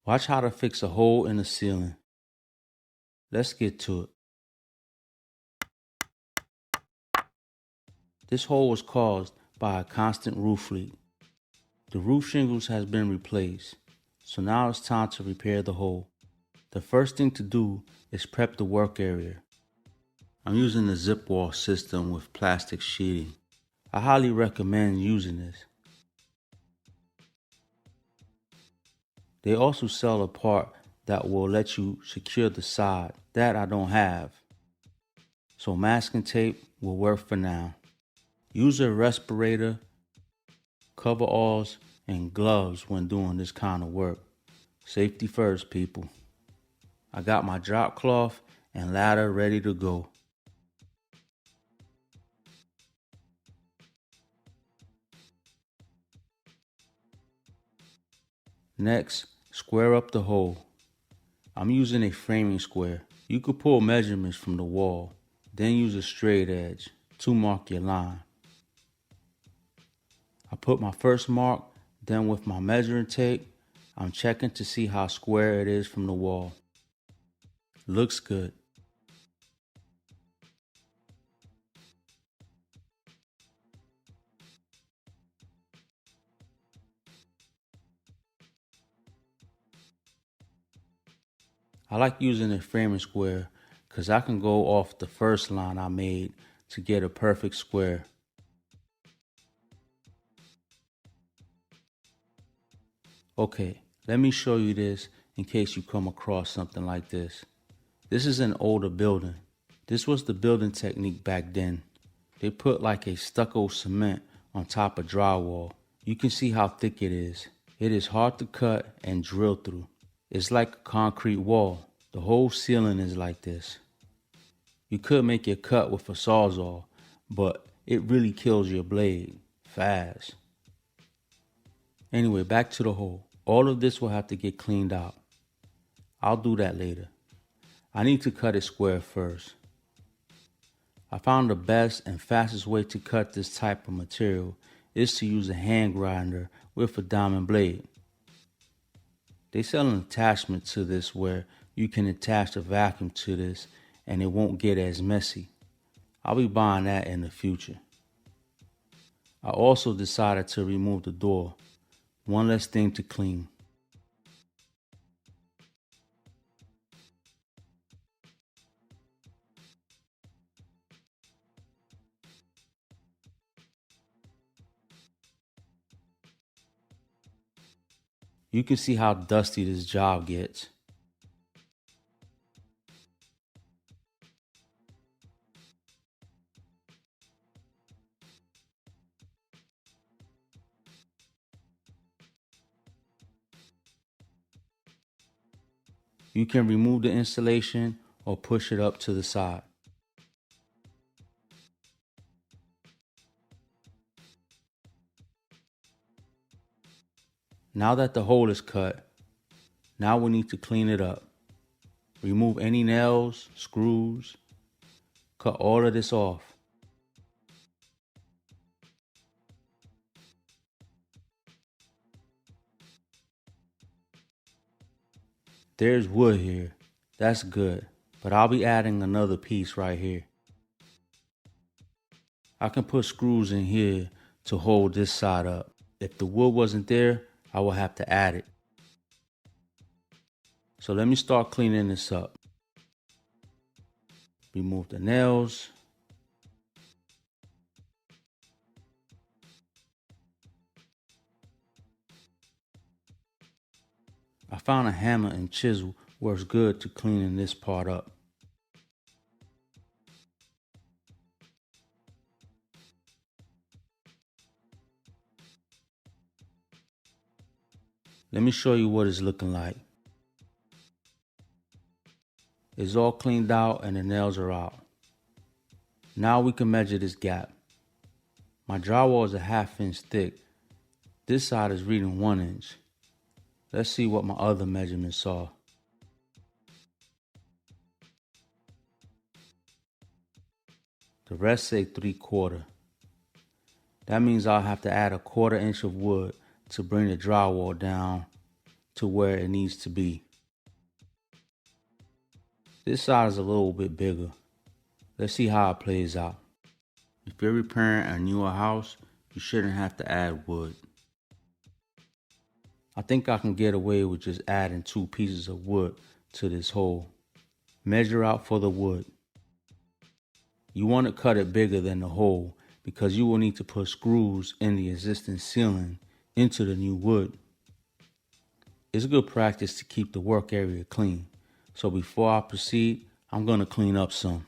Watch how to fix a hole in the ceiling. Let's get to it. This hole was caused by a constant roof leak. The roof shingles has been replaced, so now it's time to repair the hole. The first thing to do is prep the work area. I'm using the zip wall system with plastic sheeting. I highly recommend using this. They also sell a part that will let you secure the side. That I don't have. So masking tape will work for now. Use a respirator, coveralls, and gloves when doing this kind of work. Safety first, people. I got my drop cloth and ladder ready to go. Next, square up the hole. I'm using a framing square. You could pull measurements from the wall, then use a straight edge to mark your line. I put my first mark, then with my measuring tape, I'm checking to see how square it is from the wall. Looks good. I like using a framing square because I can go off the first line I made to get a perfect square. Okay, let me show you this in case you come across something like this. This is an older building. This was the building technique back then. They put like a stucco cement on top of drywall. You can see how thick it is. It is hard to cut and drill through. It's like a concrete wall. The whole ceiling is like this. You could make your cut with a sawzall, but it really kills your blade fast. Anyway, back to the hole. All of this will have to get cleaned out. I'll do that later. I need to cut it square first. I found the best and fastest way to cut this type of material is to use a hand grinder with a diamond blade. They sell an attachment to this where you can attach a vacuum to this and it won't get as messy. I'll be buying that in the future. I also decided to remove the door. One less thing to clean. You can see how dusty this job gets. You can remove the insulation or push it up to the side. Now that the hole is cut, now we need to clean it up. Remove any nails, screws, cut all of this off. There's wood here. That's good, but I'll be adding another piece right here. I can put screws in here to hold this side up. If the wood wasn't there, I will have to add it. So let me start cleaning this up. Remove the nails. I found a hammer and chisel works good to cleaning this part up. Let me show you what it's looking like. It's all cleaned out and the nails are out. Now we can measure this gap. My drywall is a 1/2 inch thick. This side is reading 1 inch. Let's see what my other measurements are. The rest say 3/4. That means I'll have to add a 1/4 inch of wood to bring the drywall down to where it needs to be. This side is a little bit bigger. Let's see how it plays out. If you're repairing a newer house, you shouldn't have to add wood. I think I can get away with just adding 2 pieces of wood to this hole. Measure out for the wood. You want to cut it bigger than the hole because you will need to put screws in the existing ceiling into the new wood. It's good practice to keep the work area clean. So before I proceed, I'm going to clean up some.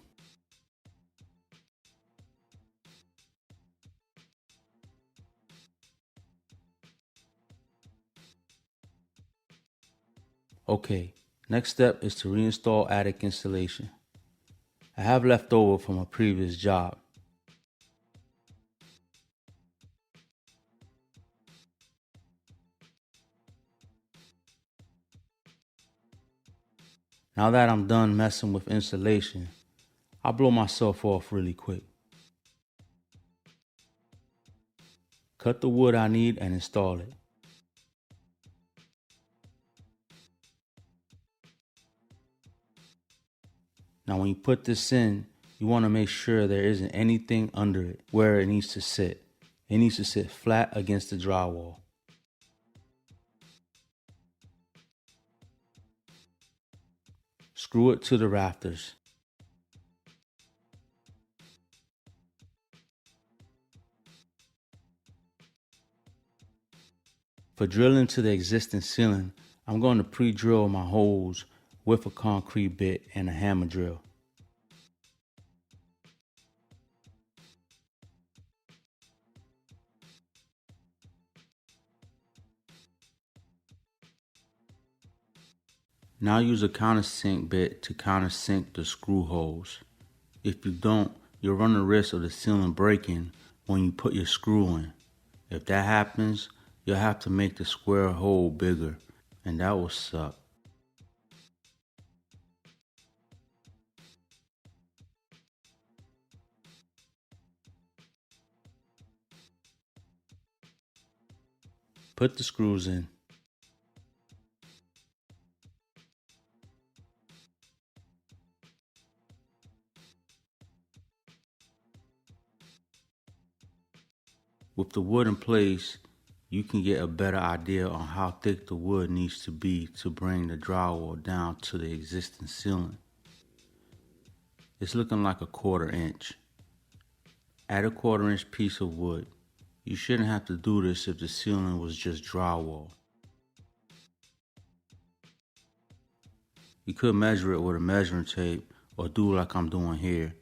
Okay, next step is to reinstall attic insulation. I have left over from a previous job. Now that I'm done messing with insulation, I'll blow myself off really quick. Cut the wood I need and install it. Now when you put this in, you want to make sure there isn't anything under it where it needs to sit. It needs to sit flat against the drywall. Screw it to the rafters. For drilling to the existing ceiling, I'm going to pre-drill my holes with a concrete bit and a hammer drill. Now use a countersink bit to countersink the screw holes. If you don't, you'll run the risk of the ceiling breaking when you put your screw in. If that happens, you'll have to make the square hole bigger, and that will suck. Put the screws in. With the wood in place, you can get a better idea on how thick the wood needs to be to bring the drywall down to the existing ceiling. It's looking like a 1/4 inch. Add a 1/4 inch piece of wood. You shouldn't have to do this if the ceiling was just drywall. You could measure it with a measuring tape or do like I'm doing here.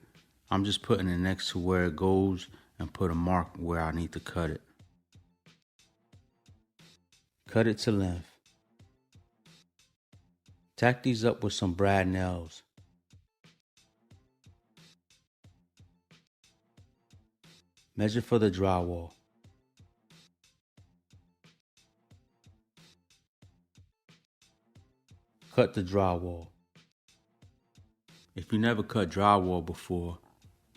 I'm just putting it next to where it goes and put a mark where I need to cut it. Cut it to length. Tack these up with some brad nails. Measure for the drywall. Cut the drywall. If you never cut drywall before,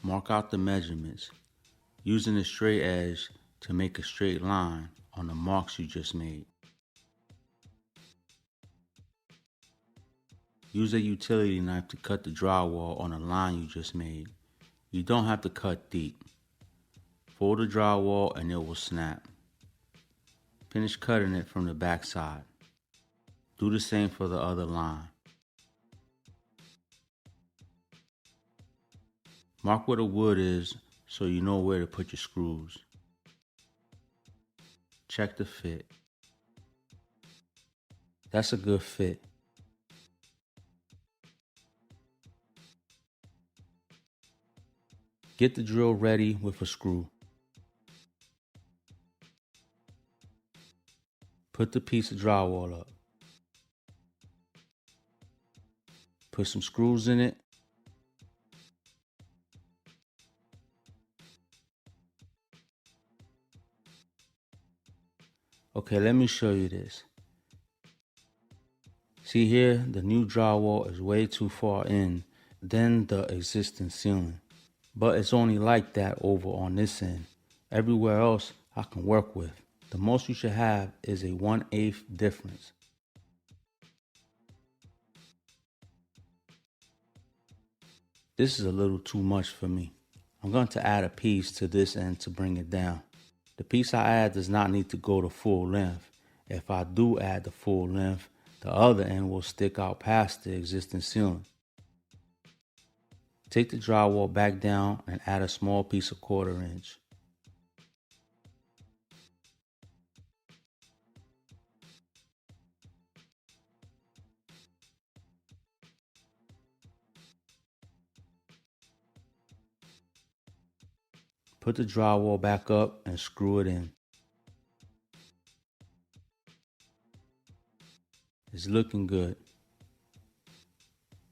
mark out the measurements, using a straight edge to make a straight line on the marks you just made. Use a utility knife to cut the drywall on the line you just made. You don't have to cut deep. Fold the drywall and it will snap. Finish cutting it from the back side. Do the same for the other line. Mark where the wood is so you know where to put your screws. Check the fit. That's a good fit. Get the drill ready with a screw. Put the piece of drywall up. Put some screws in it. Okay, let me show you this. See here, the new drywall is way too far in than the existing ceiling. But it's only like that over on this end. Everywhere else I can work with. The most you should have is a 1/8 difference. This is a little too much for me. I'm going to add a piece to this end to bring it down. The piece I add does not need to go to full length. If I do add the full length, the other end will stick out past the existing ceiling. Take the drywall back down and add a small piece of 1/4 inch. Put the drywall back up and screw it in. It's looking good.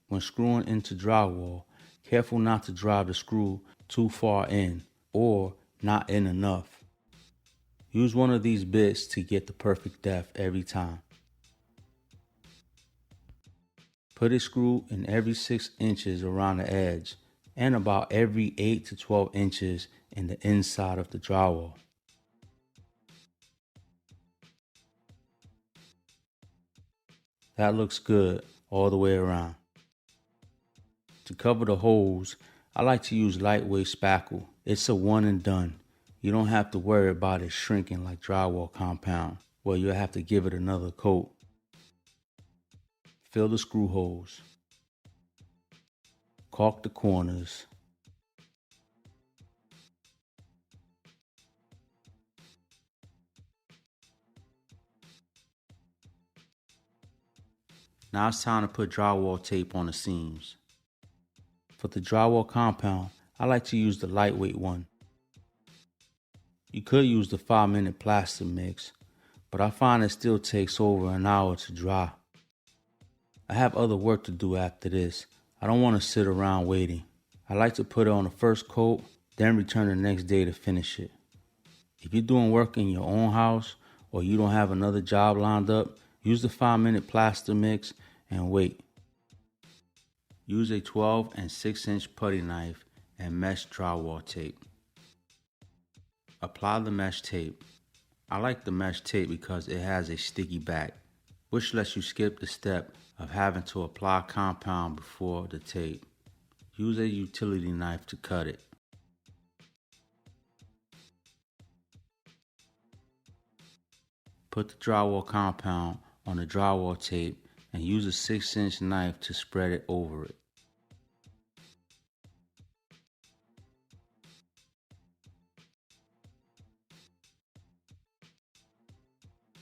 When screwing into drywall, careful not to drive the screw too far in or not in enough. Use one of these bits to get the perfect depth every time. Put a screw in every 6 inches around the edge and about every 8 to 12 inches in the inside of the drywall. That looks good all the way around. To cover the holes, I like to use lightweight spackle. It's a one and done. You don't have to worry about it shrinking like drywall compound, where you'll have to give it another coat. Fill the screw holes. Caulk the corners. Now it's time to put drywall tape on the seams. For the drywall compound, I like to use the lightweight one. You could use the 5-minute plaster mix, but I find it still takes over an hour to dry. I have other work to do after this. I don't want to sit around waiting. I like to put it on the first coat, then return the next day to finish it. If you're doing work in your own house or you don't have another job lined up, use the 5-minute plaster mix and wait. Use a 12 and 6-inch putty knife and mesh drywall tape. Apply the mesh tape. I like the mesh tape because it has a sticky back, which lets you skip the step of having to apply compound before the tape. Use a utility knife to cut it. Put the drywall compound on the drywall tape and use a 6-inch knife to spread it over it.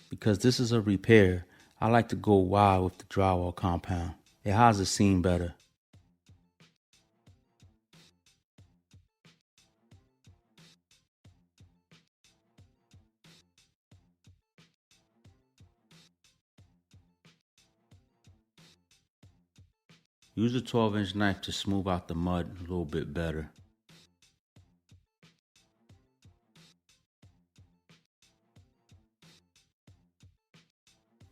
Because this is a repair, I like to go wide with the drywall compound. It hides the seam better. Use a 12-inch knife to smooth out the mud a little bit better.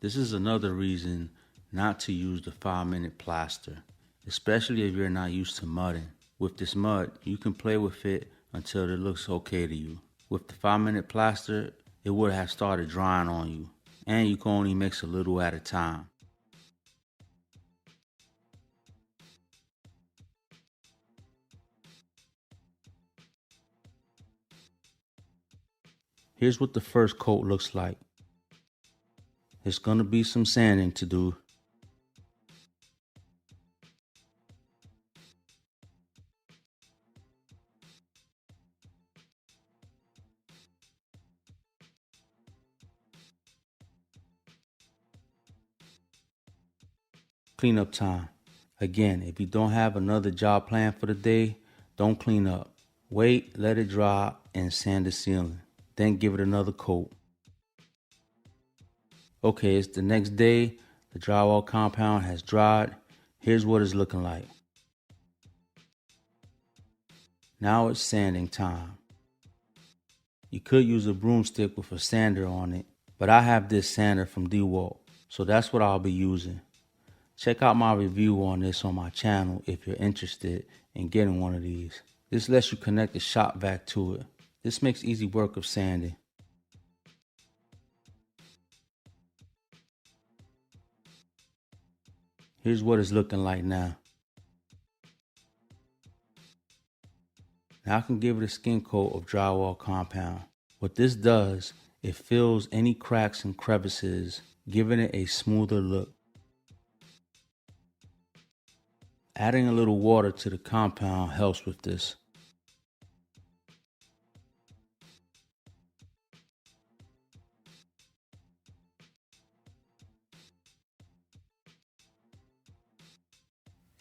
This is another reason not to use the 5-minute plaster, especially if you're not used to mudding. With this mud, you can play with it until it looks okay to you. With the 5-minute plaster, it would have started drying on you, and you can only mix a little at a time. Here's what the first coat looks like. It's going to be some sanding to do. Cleanup time. Again, if you don't have another job planned for the day, don't clean up. Wait, let it dry, and sand the ceiling. Then give it another coat. Okay, it's the next day. The drywall compound has dried. Here's what it's looking like. Now it's sanding time. You could use a broomstick with a sander on it, but I have this sander from Drywall, so that's what I'll be using. Check out my review on this on my channel if you're interested in getting one of these. This lets you connect the shop vac to it. This makes easy work of sanding. Here's what it's looking like now. Now I can give it a skin coat of drywall compound. What this does, it fills any cracks and crevices, giving it a smoother look. Adding a little water to the compound helps with this.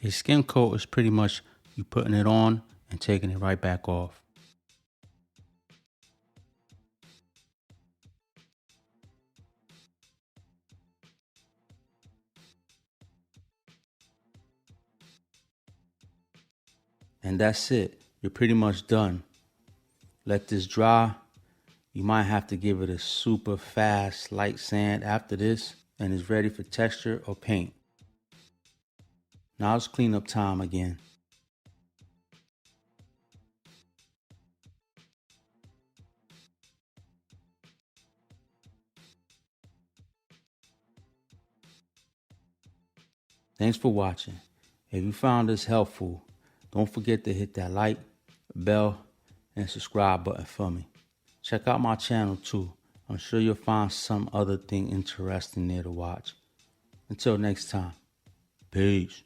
A skin coat is pretty much you putting it on and taking it right back off. And that's it. You're pretty much done. Let this dry. You might have to give it a super fast light sand after this, and it's ready for texture or paint. Now it's cleanup time again. Thanks for watching. If you found this helpful, don't forget to hit that like, bell, and subscribe button for me. Check out my channel too. I'm sure you'll find some other thing interesting there to watch. Until next time, peace.